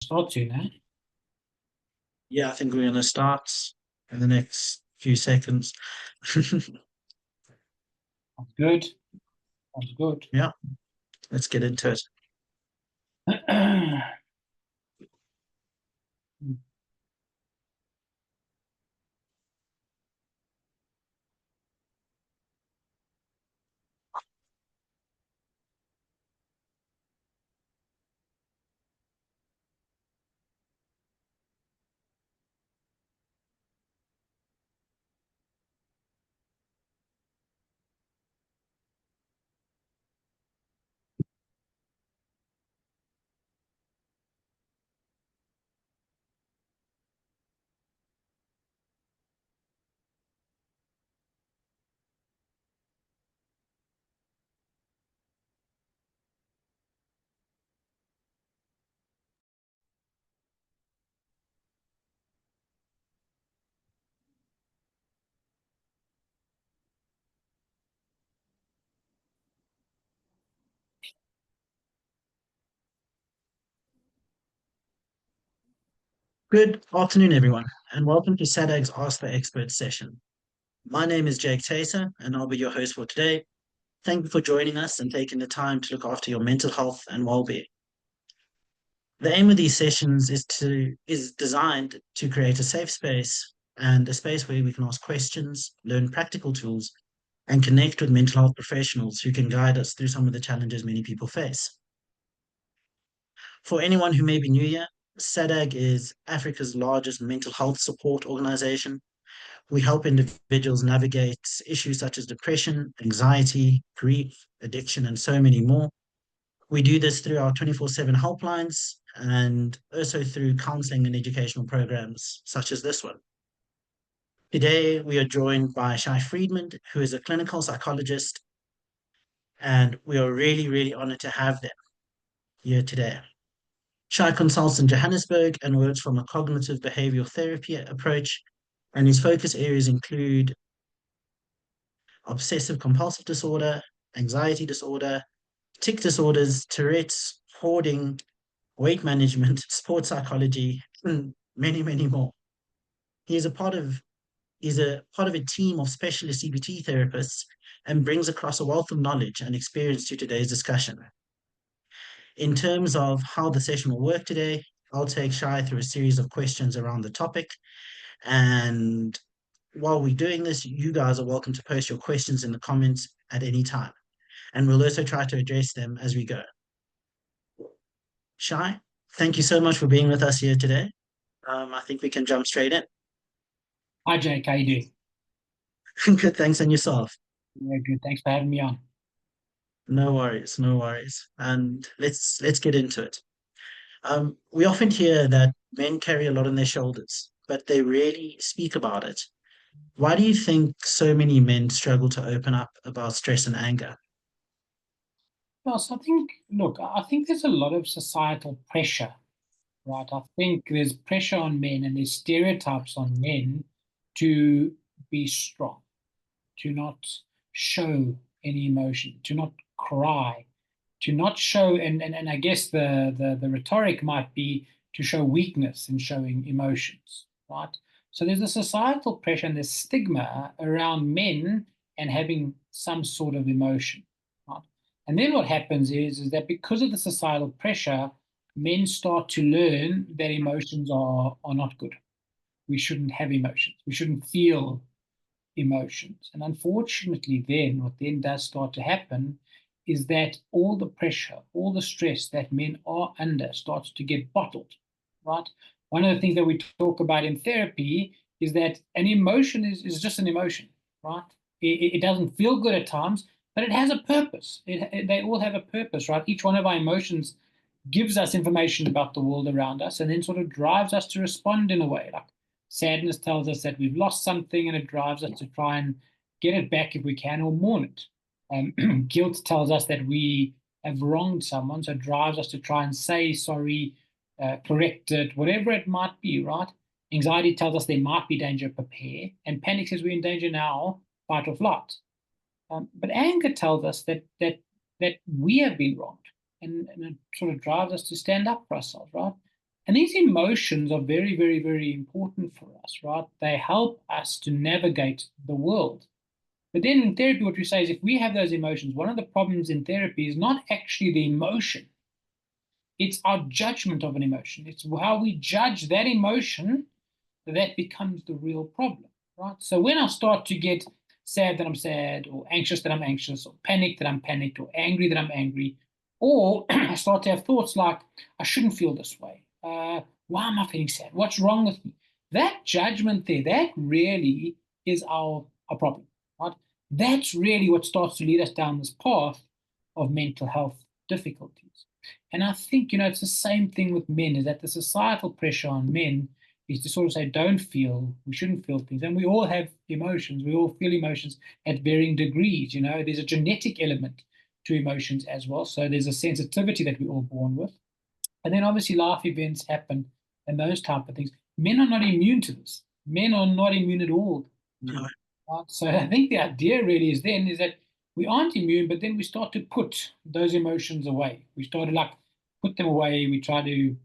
start soon, eh? Yeah, I think we're going to start in the next few seconds. Sounds good. Sounds good. Yeah, let's get into it. Good afternoon, everyone, and welcome to SADAG's Ask the Expert session. My name is Jake Taser, and I'll be your host for today. Thank you for joining us and taking the time to look after your mental health and well-being. The aim of these sessions is designed to create a safe space and a space where we can ask questions, learn practical tools, and connect with mental health professionals who can guide us through some of the challenges many people face. For anyone who may be new here, SADAG is Africa's largest mental health support organization. We help individuals navigate issues such as depression, anxiety, grief, addiction, and so many more. We do this through our 24/7 helplines and also through counseling and educational programs such as this one. Today, we are joined by Shai Friedman, who is a clinical psychologist, and we are really, really honored to have them here today. Shai consults in Johannesburg and works from a cognitive behavioral therapy approach, and his focus areas include obsessive compulsive disorder, anxiety disorder, tic disorders, Tourette's, hoarding, weight management, sports psychology, and many, many more. He is a part of a team of specialist CBT therapists and brings across a wealth of knowledge and experience to today's discussion. In terms of how the session will work today, I'll take Shai through a series of questions around the topic. And while we're doing this, you guys are welcome to post your questions in the comments at any time. And we'll also try to address them as we go. Shai, thank you so much for being with us here today. I think we can jump straight in. Hi, Jake. How you doing? Good, thanks, and yourself. Yeah, good. Thanks for having me on. No worries, no worries. And let's get into it. We often hear that men carry a lot on their shoulders, but they rarely speak about it. Why do you think so many men struggle to open up about stress and anger? Well, so I think, look, I think there's a lot of societal pressure, right? I think there's pressure on men and there's stereotypes on men to be strong, to not show any emotion, to not cry, to not show, and I guess the rhetoric might be to show weakness in showing emotions, right? So there's a societal pressure and there's stigma around men and having some sort of emotion, right? And then what happens is that because of the societal pressure, men start to learn that emotions are not good. We shouldn't have emotions. We shouldn't feel emotions. And unfortunately, then what then does start to happen is that all the pressure, all the stress that men are under starts to get bottled, right? One of the things that we talk about in therapy is that an emotion is just an emotion, right? It doesn't feel good at times, but it has a purpose. They all have a purpose, right? Each one of our emotions gives us information about the world around us and then sort of drives us to respond in a way. Like sadness tells us that we've lost something and it drives us to try and get it back if we can or mourn it. Guilt tells us that we have wronged someone, so it drives us to try and say sorry, correct it, whatever it might be, right? Anxiety tells us there might be danger, prepare. And panic says we're in danger now, fight or flight. But anger tells us that we have been wronged, and it sort of drives us to stand up for ourselves, right? And these emotions are very, very, very important for us, right? They help us to navigate the world. But then in therapy, what we say is if we have those emotions, one of the problems in therapy is not actually the emotion, it's our judgment of an emotion. It's how we judge that emotion that becomes the real problem, right? So when I start to get sad that I'm sad, or anxious that I'm anxious, or panicked that I'm panicked, or angry that I'm angry, or I start to have thoughts like, I shouldn't feel this way. Why am I feeling sad? What's wrong with me? That judgment there, that really is our problem, right? That's really what starts to lead us down this path of mental health difficulties. And I think, it's the same thing with men, is that the societal pressure on men is to sort of say, don't feel, we shouldn't feel things. And we all have emotions. We all feel emotions at varying degrees. There's a genetic element to emotions as well. So there's a sensitivity that we're all born with. And then obviously life events happen and those type of things. Men are not immune to this. Men are not immune at all to No, this. Right? So I think the idea really is that we aren't immune, but then we start to put those emotions away. We start to like put them away. We try to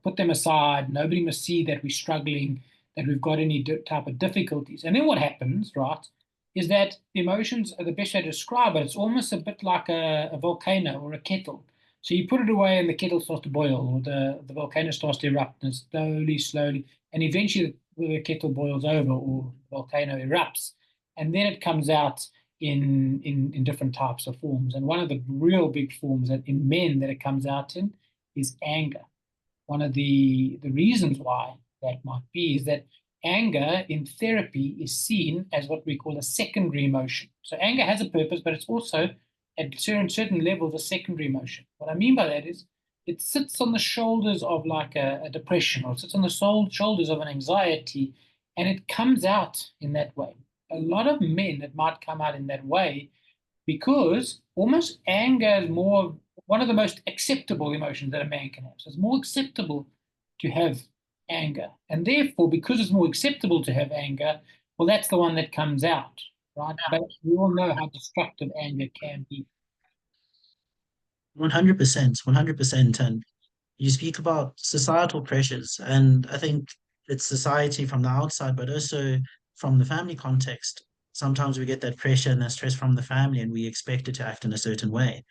put them aside. Nobody must see that we're struggling, that we've got any type of difficulties. And then what happens, right, is that emotions are the best way to describe it. It's almost a bit like a volcano or a kettle. So you put it away and the kettle starts to boil, or the volcano starts to erupt, and slowly, slowly, and eventually the kettle boils over, or the volcano erupts, and then it comes out in different types of forms. And one of the real big forms that in men that it comes out in is anger. One of the reasons why that might be is that anger in therapy is seen as what we call a secondary emotion. So anger has a purpose, but it's also at certain levels a secondary emotion. What I mean by that is it sits on the shoulders of like a depression, or it sits on the shoulders of an anxiety, and it comes out in that way. A lot of men, it might come out in that way because almost anger is more one of the most acceptable emotions that a man can have. So it's more acceptable to have anger. And therefore, because it's more acceptable to have anger, well, that's the one that comes out, right? But we all know how destructive anger can be. 100%, 100%. And you speak about societal pressures, and I think it's society from the outside, but also from the family context. Sometimes we get that pressure and that stress from the family, and we expect it to act in a certain way.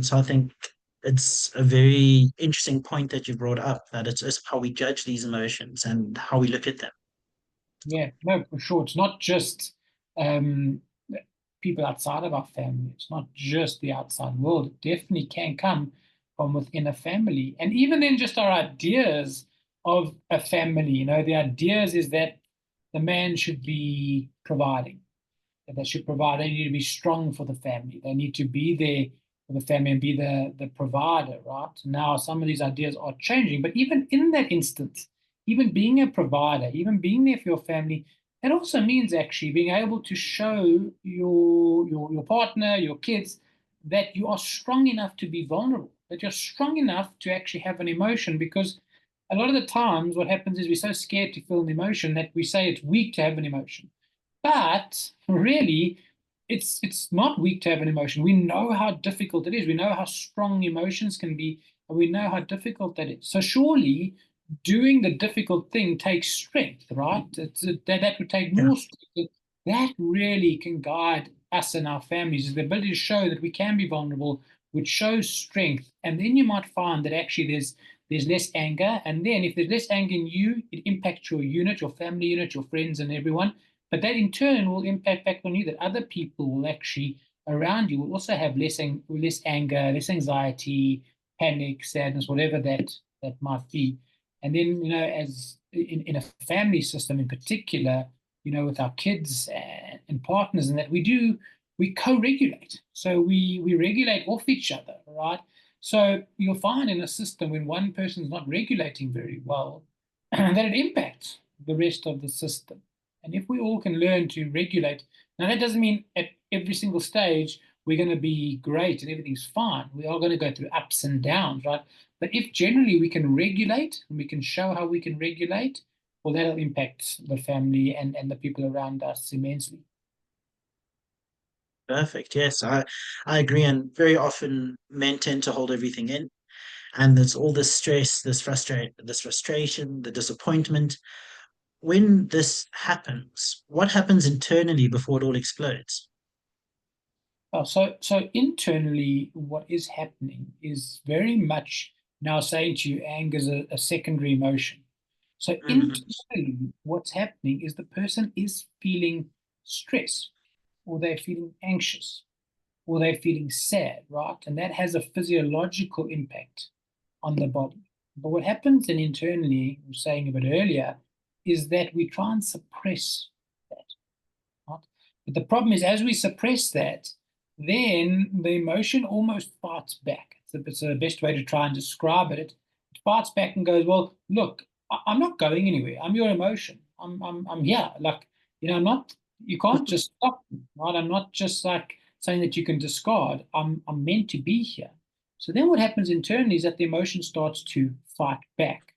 So I think it's a very interesting point that you brought up, that it's how we judge these emotions and how we look at them. Yeah, no, for sure. It's not just um, people outside of our family. It's not just the outside world. It definitely can come from within a family. And even then, just our ideas of a family, the ideas is that the man should be providing, that they should provide. They need to be strong for the family. They need to be there for the family and be the provider, right? Now, some of these ideas are changing, but even in that instance, even being a provider, even being there for your family, that also means actually being able to show your partner, your kids, that you are strong enough to be vulnerable, that you're strong enough to actually have an emotion. Because a lot of the times, what happens is we're so scared to feel an emotion that we say it's weak to have an emotion. But really, it's not weak to have an emotion. We know how difficult it is. We know how strong emotions can be, and we know how difficult that is. So surely doing the difficult thing takes strength, right? That would take Yeah, more strength. That really can guide us and our families, is the ability to show that we can be vulnerable, which shows strength. And then you might find that actually there's less anger. And then if there's less anger in you, it impacts your unit, your family unit, your friends, and everyone. But that in turn will impact back on you, that other people will actually around you will also have less anger, less anxiety, panic, sadness, whatever that might be. And then, as in a family system in particular, with our kids and partners, and that we co-regulate. So we regulate off each other, right? So you'll find in a system when one person is not regulating very well, that it impacts the rest of the system. And if we all can learn to regulate, now that doesn't mean at every single stage we're going to be great and everything's fine. We are going to go through ups and downs, right? But if generally we can regulate and we can show how we can regulate, well, that'll impact the family and the people around us immensely. perfect. Yes, I agree. And very often men tend to hold everything in. and there's all this stress, this frustration, the disappointment. When this happens, what happens internally before it all explodes? Oh, so internally, what is happening is very much now saying to you, anger is a secondary emotion. So Mm, internally, what's happening is the person is feeling stress, or they're feeling anxious, or they're feeling sad, right? And that has a physiological impact on the body. But what happens then internally, I was saying a bit earlier, is that we try and suppress that, right? But the problem is, as we suppress that, then the emotion almost fights back. It's the best way to try and describe it. It fights back and goes, well, look, I'm not going anywhere. I'm your emotion. I'm here. Like, I'm not, you can't just stop me, right? I'm not just like something that you can discard. I'm meant to be here. So then what happens internally is that the emotion starts to fight back,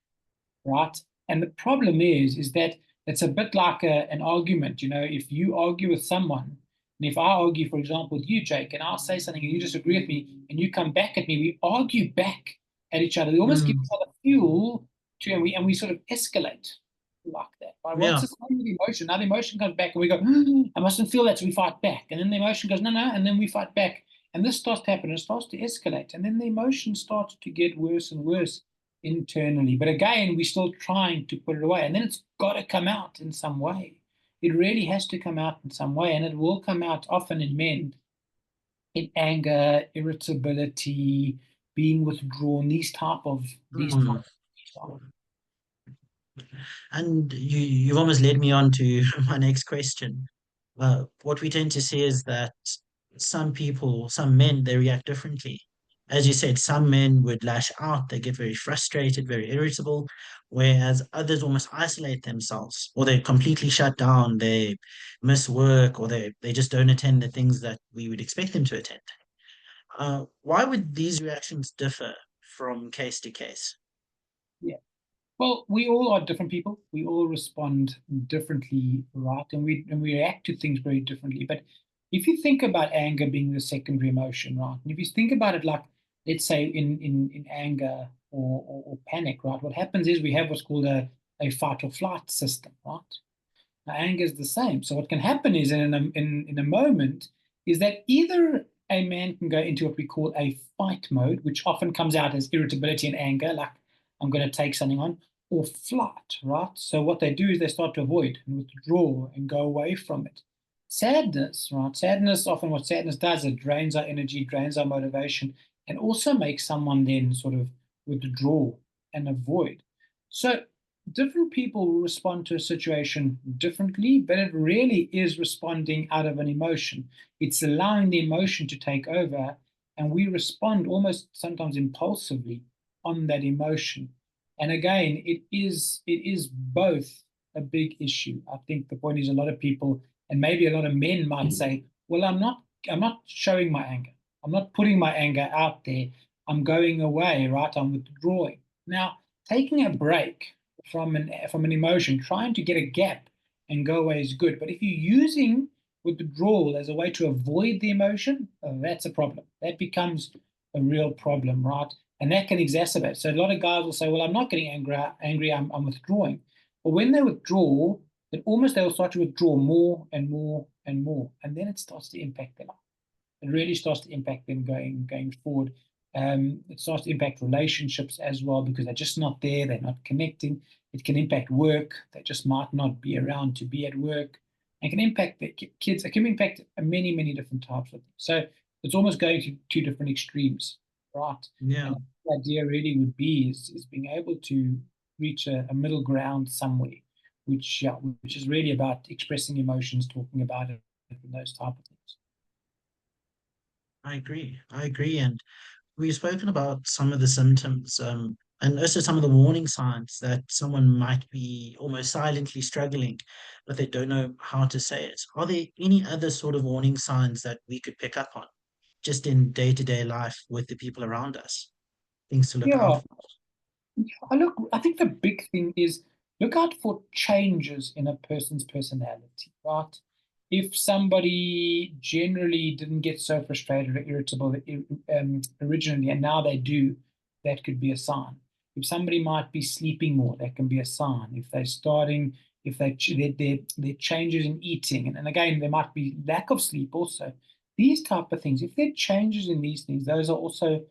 right? And the problem is that it's a bit like an argument. If you argue with someone, and if I argue, for example, with you, Jake, and I'll say something and you disagree with me, and you come back at me, we argue back at each other. We almost give mm, each other fuel to, and we sort of escalate like that. Right? What's yeah. the same with emotion? Now the emotion comes back, and we go, I mustn't feel that, so we fight back. And then the emotion goes, no, no, and then we fight back. And this starts to happen, it starts to escalate. And then the emotion starts to get worse and worse internally. But again, we're still trying to put it away. And then it's got to come out in some way. It really has to come out in some way. And it will come out often in men in anger, irritability, being withdrawn, these type Mm. of And you've almost led me on to my next question. What we tend to see is that some people, some men, they react differently. As you said, some men would lash out, they get very frustrated, very irritable, whereas others almost isolate themselves, or they completely shut down, they miss work, or they just don't attend the things that we would expect them to attend. Why would these reactions differ from case to case? yeah. Well, we all are different people. We all respond differently, right? And we react to things very differently. But if you think about anger being the secondary emotion, right? And if you think about it like, let's say in anger or panic, right? What happens is we have what's called a fight or flight system, right? Now, anger is the same. So what can happen is in a moment is that either a man can go into what we call a fight mode, which often comes out as irritability and anger, like I'm going to take something on, or flight, right? So what they do is they start to avoid and withdraw and go away from it. Sadness, right? Sadness, often what sadness does, it drains our energy, drains our motivation, and also makes someone then sort of withdraw and avoid. So different people will respond to a situation differently, but it really is responding out of an emotion. It's allowing the emotion to take over, and we respond almost sometimes impulsively on that emotion. And again, it is both a big issue. I think the point is a lot of people, and maybe a lot of men might say, well, I'm not showing my anger. I'm not putting my anger out there. I'm going away, right? I'm withdrawing. Now, taking a break from an emotion, trying to get a gap and go away is good. But if you're using withdrawal as a way to avoid the emotion, that's a problem. That becomes a real problem, right? And that can exacerbate. So a lot of guys will say, "Well, I'm not getting angry. I'm withdrawing." But when they withdraw, then almost they will start to withdraw more and more and more, and then it starts to impact their life. It really starts to impact them going forward. It starts to impact relationships as well because they're just not there, they're not connecting. It can impact work, they just might not be around to be at work. It can impact the kids, it can impact many, many different types of things. So it's almost going to two different extremes, right? Yeah. And the idea really would be is being able to reach a middle ground somewhere, which is really about expressing emotions, talking about it, and those type of things. I agree. I agree. And we've spoken about some of the symptoms, and also some of the warning signs that someone might be almost silently struggling, but they don't know how to say it. Are there any other sort of warning signs that we could pick up on just in day-to-day life with the people around us? Things to look out Yeah, for. I think the big thing is look out for changes in a person's personality, right? If somebody generally didn't get so frustrated or irritable originally, and now they do, that could be a sign. If somebody might be sleeping more, that can be a sign. If they're starting, if their changes in eating, and again, there might be lack of sleep also. These type of things, if there are changes in these things, those are also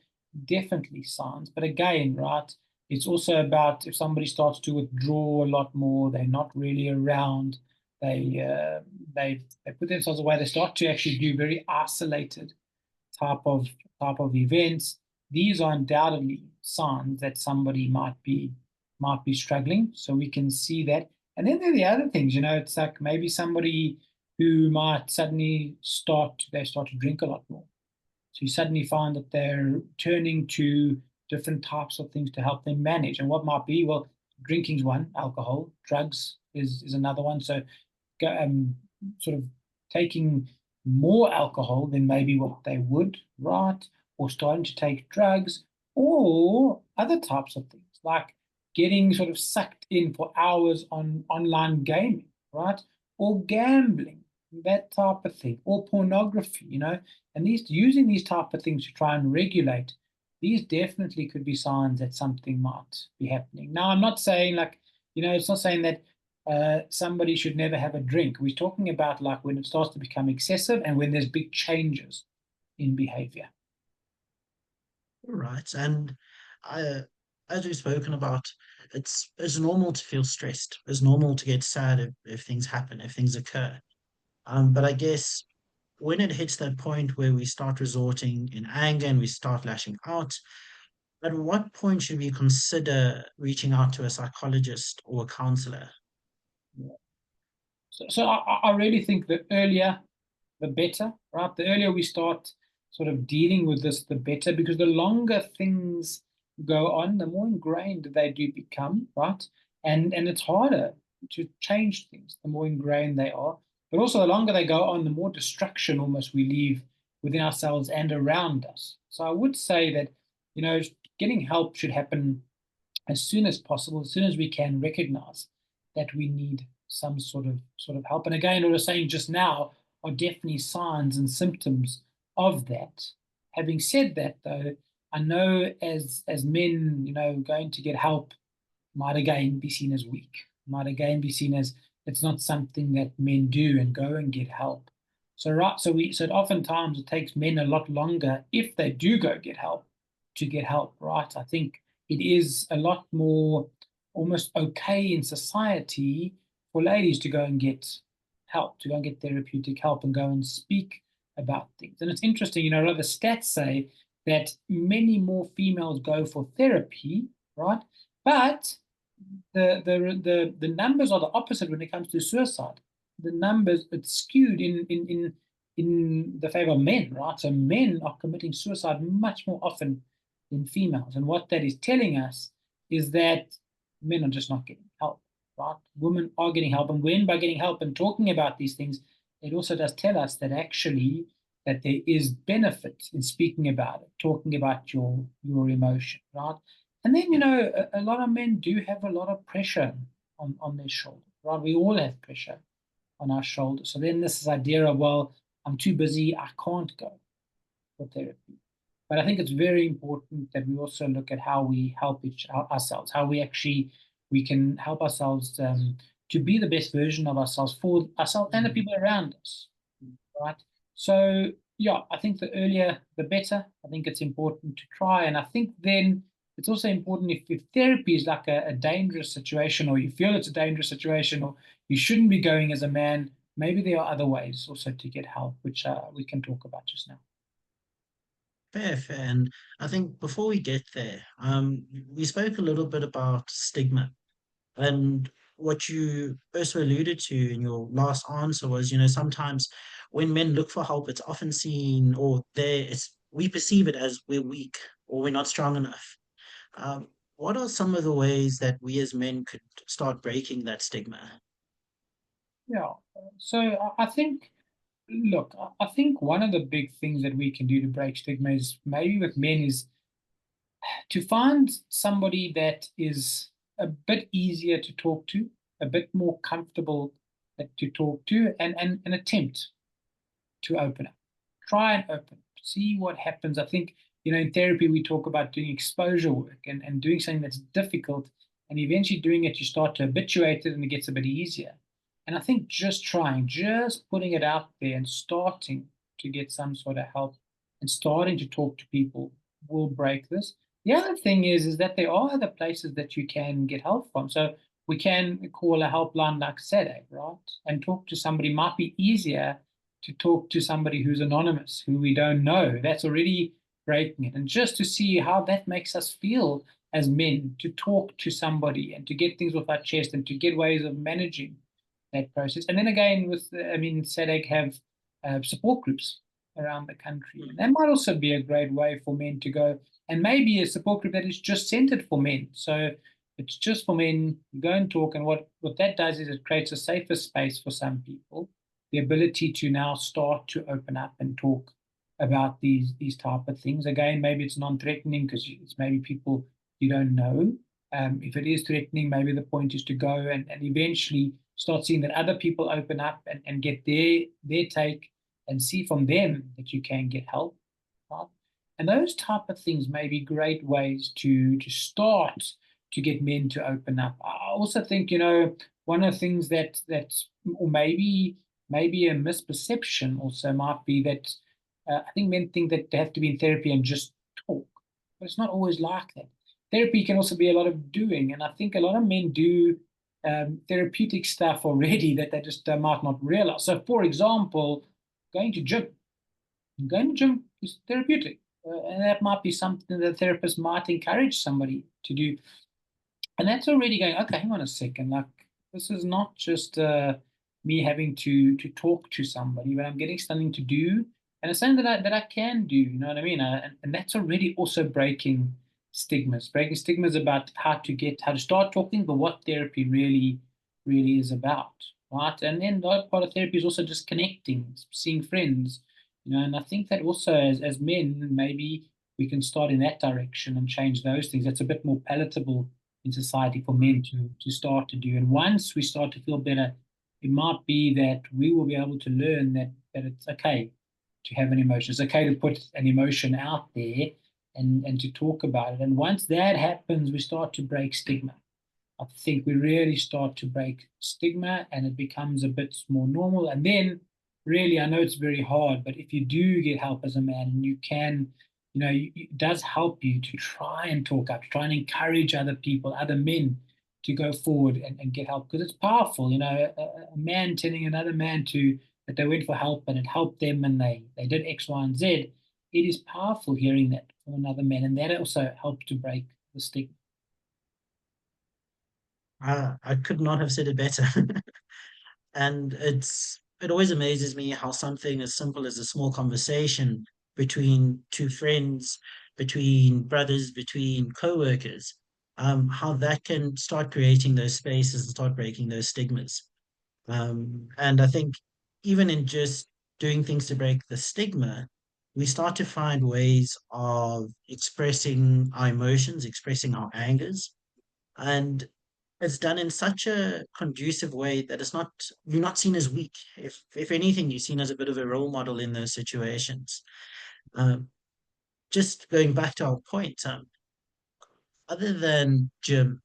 definitely signs. But again, right, it's also about if somebody starts to withdraw a lot more, they're not really around, they uh, they put themselves away, they start to actually do very isolated type of events. These are undoubtedly signs that somebody might be struggling. So we can see that. And then there are the other things, it's like maybe somebody who might suddenly start to drink a lot more. So you suddenly find that they're turning to different types of things to help them manage. And what might be, well, drinking's one, alcohol, drugs is another one. So sort of taking more alcohol than maybe what they would, right? Or starting to take drugs or other types of things, like getting sort of sucked in for hours on online gaming, right? Or gambling, that type of thing, or pornography. And these using these type of things to try and regulate, these definitely could be signs that something might be happening. Now, I'm not saying it's not saying that somebody should never have a drink. We're talking about like when it starts to become excessive and when there's big changes in behavior. All right. And I, as we've spoken about, it's normal to feel stressed. It's normal to get sad if things happen, if things occur. But I guess when it hits that point where we start resorting in anger and we start lashing out, at what point should we consider reaching out to a psychologist or a counselor? So I really think the earlier, the better, right? The earlier we start sort of dealing with this, the better, because the longer things go on, the more ingrained they do become, right? And it's harder to change things, the more ingrained they are. But also, the longer they go on, the more destruction almost we leave within ourselves and around us. So I would say that, getting help should happen as soon as possible, as soon as we can recognize that we need some sort of help. And again, what I was saying just now are definitely signs and symptoms of that. Having said that, though, I know as men, going to get help might again be seen as weak, might again be seen as it's not something that men do and go and get help. So oftentimes it takes men a lot longer if they do go get help to get help, right? I think it is a lot more almost okay in society for ladies to go and get help, to go and get therapeutic help and go and speak about things. And it's interesting, the stats say that many more females go for therapy, right? But the numbers are the opposite when it comes to suicide. The numbers, it's skewed in the favor of men, right? So men are committing suicide much more often than females. And what that is telling us is that men are just not getting help, right? Women are getting help. And when by getting help and talking about these things, it also does tell us that actually that there is benefit in speaking about it, talking about your emotion, right? And then, a lot of men do have a lot of pressure on their shoulders, right? We all have pressure on our shoulders. So then this idea of, well, I'm too busy, I can't go for therapy. But I think it's very important that we also look at how we help ourselves, how we can help ourselves to be the best version of ourselves for ourselves and the people around us, right? So yeah, I think the earlier the better. I think it's important to try, and I think then it's also important if therapy is like a dangerous situation, or you feel it's a dangerous situation, or you shouldn't be going as a man. Maybe there are other ways also to get help, which we can talk about just now. Fair, fair. And I think before we get there, we spoke a little bit about stigma. And what you also alluded to in your last answer was, sometimes when men look for help, it's often seen or we perceive it as we're weak or we're not strong enough. What are some of the ways that we as men could start breaking that stigma? Yeah. So I think, look, I think one of the big things that we can do to break stigma is maybe with men is to find somebody that is a bit easier to talk to, a bit more comfortable to talk to, and attempt to open up. Try and open, see what happens. I think in therapy, we talk about doing exposure work and doing something that's difficult. And eventually doing it, you start to habituate it and it gets a bit easier. And I think just putting it out there and starting to get some sort of help and starting to talk to people will break this. The other thing is that there are other places that you can get help from. So we can call a helpline like SADAG, right? And talk to somebody. Might be easier to talk to somebody who's anonymous, who we don't know. That's already breaking it. And just to see how that makes us feel as men, to talk to somebody and to get things off our chest and to get ways of managing that process. And then again, SADAG have support groups around the country. And that might also be a great way for men to go, and maybe a support group that is just centered for men. So it's just for men, go and talk. And what that does is it creates a safer space for some people, the ability to now start to open up and talk about these type of things. Again, maybe it's non-threatening because it's maybe people you don't know. If it is threatening, maybe the point is to go and eventually start seeing that other people open up and get their take and see from them that you can get help. Right? And those type of things may be great ways to start to get men to open up. I also think, one of the things that's or maybe a misperception also might be that I think men think that they have to be in therapy and just talk, but it's not always like that. Therapy can also be a lot of doing, and I think a lot of men do therapeutic stuff already that they just might not realize. So, for example, going to gym. Going to gym is therapeutic, and that might be something that a therapist might encourage somebody to do. And that's already going, okay, hang on a second. Like, this is not just me having to talk to somebody, but I'm getting something to do. And it's something that I can do, you know what I mean? And that's already also breaking stigmas about how to start talking, but what therapy really is about, right? And then the other part of therapy is also just connecting, seeing friends, and I think that also as men, maybe we can start in that direction and change those things. That's a bit more palatable in society for men to start to do. And once we start to feel better, it might be that we will be able to learn that it's okay to have an emotion. It's okay to put an emotion out there and to talk about it. And once that happens, we start to break stigma. I think we really start to break stigma and it becomes a bit more normal. And then, really, I know it's very hard, but if you do get help as a man and you can, it does help you to try and talk up, to try and encourage other people, other men to go forward and get help because it's powerful. A man telling another man that they went for help and it helped them and they did X, Y, and Z. It is powerful hearing that from another man, and that also helps to break the stigma. I could not have said it better. And it always amazes me how something as simple as a small conversation between two friends, between brothers, between co-workers, how that can start creating those spaces and start breaking those stigmas. And I think even in just doing things to break the stigma, we start to find ways of expressing our emotions, expressing our angers. And it's done in such a conducive way that you're not seen as weak. If anything, you're seen as a bit of a role model in those situations. Um, just going back to our point, other than gym,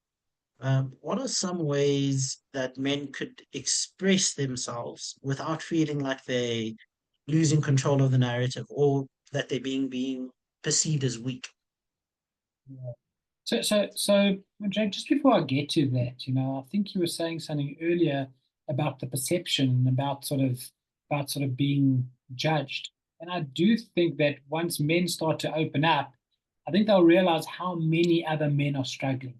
what are some ways that men could express themselves without feeling like they losing control of the narrative or that they're being perceived as weak? Yeah. So, Jake, just before I get to that, I think you were saying something earlier about the perception, about sort of being judged. And I do think that once men start to open up, I think they'll realize how many other men are struggling.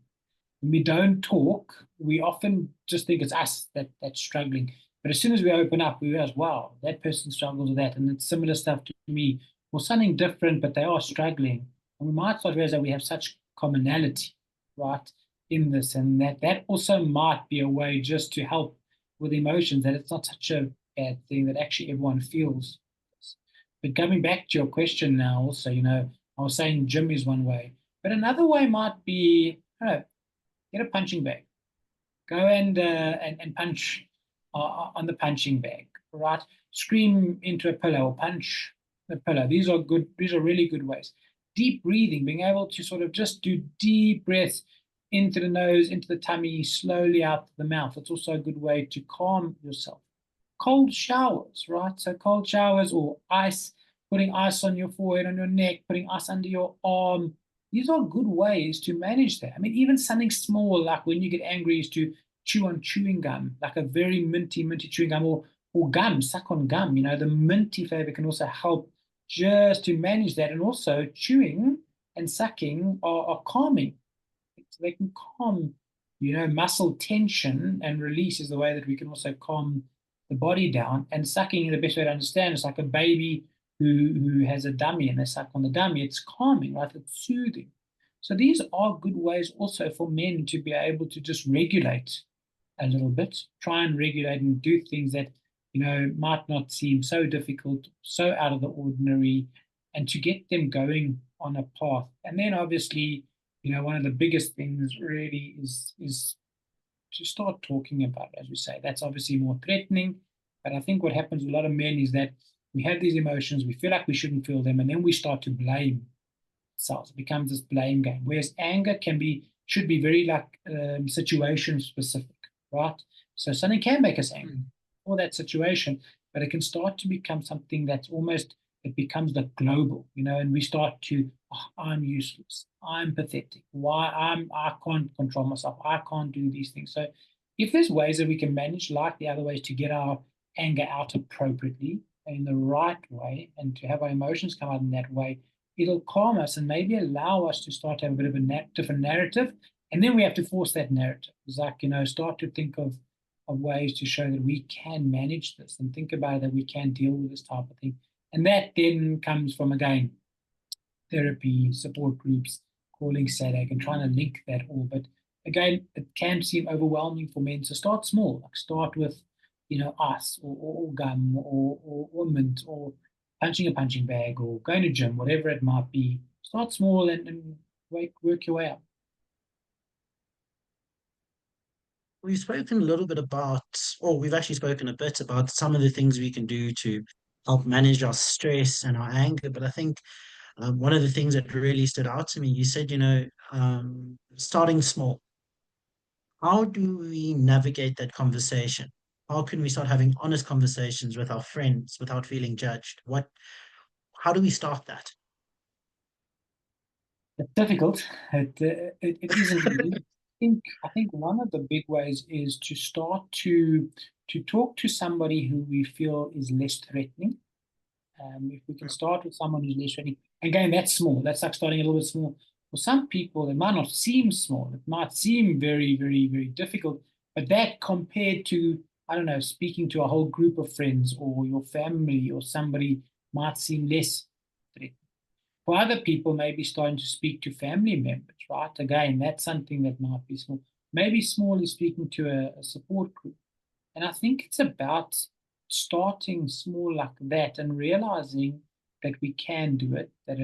When we don't talk, we often just think it's us that's struggling. But as soon as we open up, we realize, wow, that person struggles with that. And it's similar stuff to me, or something different, but they are struggling. And we might start realize that we have such commonality, right, in this. And that also might be a way just to help with emotions, that it's not such a bad thing, that actually everyone feels. But coming back to your question now, also, I was saying gym is one way. But another way might be, I don't know, get a punching bag. Go and punch on the punching bag, right? Scream into a pillow or punch the pillow. These are good. These are really good ways. deep breathing, being able to sort of just do deep breaths into the nose, into the tummy, slowly out the mouth. It's also a good way to calm yourself. Cold showers, right? So cold showers or ice, putting ice on your forehead, on your neck, putting ice under your arm. These are good ways to manage that. I mean, even something small like when you get angry is to chew on chewing gum, like a very minty chewing gum, or gum, suck on gum. The minty flavor can also help just to manage that. And also chewing and sucking are calming. They can calm, muscle tension and release is the way that we can also calm the body down. And sucking, the best way to understand, is like a baby who has a dummy and they suck on the dummy. It's calming, right? It's soothing. So these are good ways also for men to be able to just regulate a little bit, try and regulate and do things that, might not seem so difficult, so out of the ordinary, and to get them going on a path. And then obviously, one of the biggest things really is to start talking about it, as we say. That's obviously more threatening. But I think what happens with a lot of men is that we have these emotions, we feel like we shouldn't feel them, and then we start to blame ourselves. It becomes this blame game. Whereas anger should be very like situation specific, right? So something can make us angry for that situation, but it can start to become something that's almost, it becomes the global, and we start to, oh, I'm useless, I'm pathetic, I can't control myself, I can't do these things. So if there's ways that we can manage, like the other ways, to get our anger out appropriately in the right way and to have our emotions come out in that way, it'll calm us and maybe allow us to start to have a bit of a different narrative. And then we have to force that narrative. It's like, start to think of ways to show that we can manage this and think about it, that we can deal with this type of thing. And that then comes from, again, therapy, support groups, calling SADAG and trying to link that all. But again, it can seem overwhelming for men. So start small, like start with, ice or gum or mint or punching a punching bag or going to gym, whatever it might be. Start small and work your way up. We've spoken a little bit about, or we've actually spoken a bit about some of the things we can do to help manage our stress and our anger. But I think one of the things that really stood out to me, you said, starting small. How do we navigate that conversation? How can we start having honest conversations with our friends without feeling judged? How do we start that? It's difficult. It isn't easy. I think one of the big ways is to start to talk to somebody who we feel is less threatening. If we can start with someone who's less threatening, again, that's small. That's like starting a little bit small. For some people, it might not seem small. It might seem very, very, very difficult. But that compared to, I don't know, speaking to a whole group of friends or your family or somebody might seem less threatening. For other people, maybe starting to speak to family members, right? Again, that's something that might be small. Maybe small is speaking to a support group. And I think it's about starting small like that and realizing that we can do it, that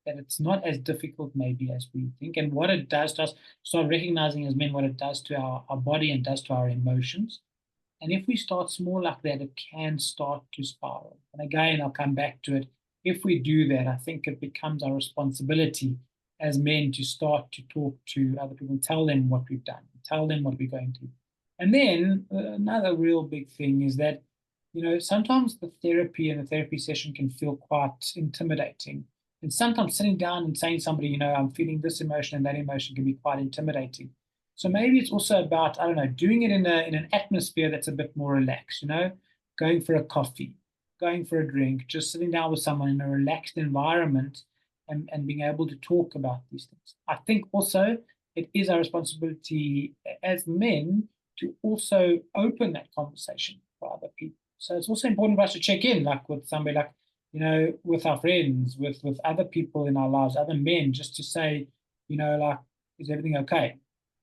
it's not as difficult maybe as we think. And what it does to us, start recognizing as men what it does to our body and does to our emotions. And if we start small like that, it can start to spiral. And again, I'll come back to it. If we do that, I think it becomes our responsibility as men to start to talk to other people and tell them what we've done, tell them what we're going through. And then another real big thing is that, sometimes the therapy and the therapy session can feel quite intimidating. And sometimes sitting down and saying to somebody, I'm feeling this emotion and that emotion can be quite intimidating. So maybe it's also about, I don't know, doing it in an atmosphere that's a bit more relaxed, going for a coffee, going for a drink, just sitting down with someone in a relaxed environment and being able to talk about these things. I think also it is our responsibility as men to also open that conversation for other people. So it's also important for us to check in, like with somebody, like, with our friends, with other people in our lives, other men, just to say, like, is everything okay?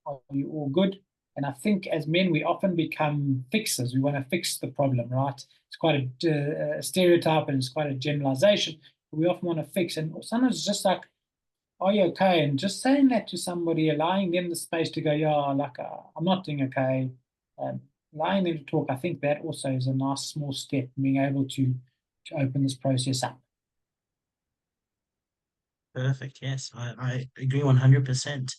Are you all good? And I think as men, we often become fixers. We want to fix the problem, right? It's quite a stereotype and it's quite a generalization. But we often want to fix. And sometimes it's just like, are you okay? And just saying that to somebody, allowing them the space to go, yeah, like, I'm not doing okay. Allowing them to talk, I think that also is a nice small step in being able to open this process up. Perfect. Yes, I agree 100%.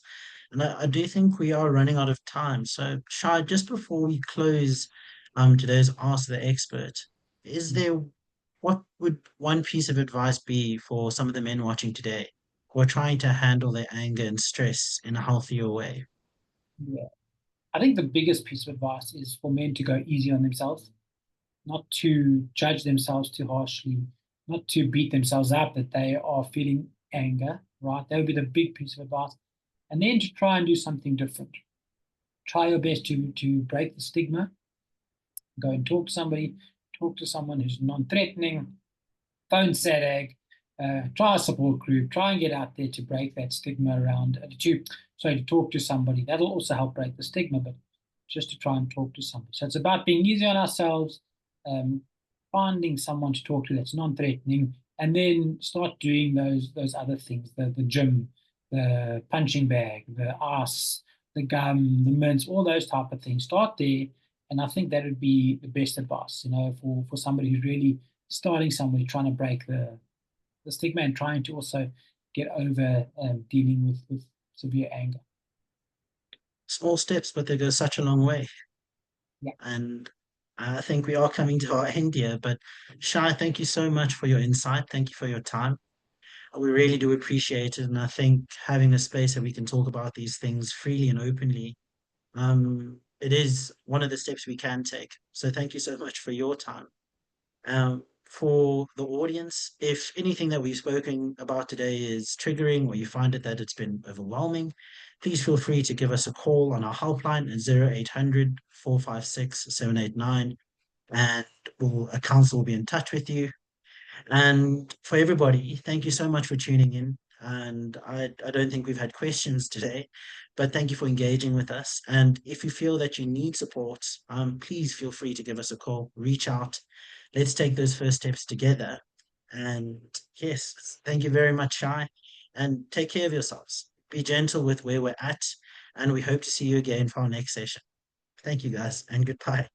And I do think we are running out of time. So, Shai, just before we close today's Ask the Expert, is Mm. there what would one piece of advice be for some of the men watching today who are trying to handle their anger and stress in a healthier way? Yeah. I think the biggest piece of advice is for men to go easy on themselves, not to judge themselves too harshly, not to beat themselves up that they are feeling anger, right? That would be the big piece of advice. And then to try and do something different. Try your best to break the stigma. Go and talk to somebody, talk to someone who's non-threatening, phone SADAG, try a support group, try and get out there to break that stigma around, to talk to somebody. That'll also help break the stigma, but just to try and talk to somebody. So it's about being easy on ourselves, um, finding someone to talk to that's non-threatening, and then start doing those other things, the gym, the punching bag, the ice, the gum, the mints, all those type of things. Start there, and I think that would be the best advice, for somebody who's really starting somebody trying to break the stigma and trying to also get over dealing with severe anger. Small steps, but they go such a long way. Yeah. And I think we are coming to our end here. But Shai, thank you so much for your insight. Thank you for your time. We really do appreciate it. And I think having a space that we can talk about these things freely and openly, it is one of the steps we can take. So thank you so much for your time. For the audience, if anything that we've spoken about today is triggering or you find it that it's been overwhelming, please feel free to give us a call on our helpline at 0800 456 789, and a counsel will be in touch with you. And for everybody, thank you so much for tuning in. And I don't think we've had questions today, but thank you for engaging with us. And if you feel that you need support, please feel free to give us a call, reach out. Let's take those first steps together. And yes, thank you very much, Shai. And take care of yourselves. Be gentle with where we're at. And we hope to see you again for our next session. Thank you, guys, and goodbye.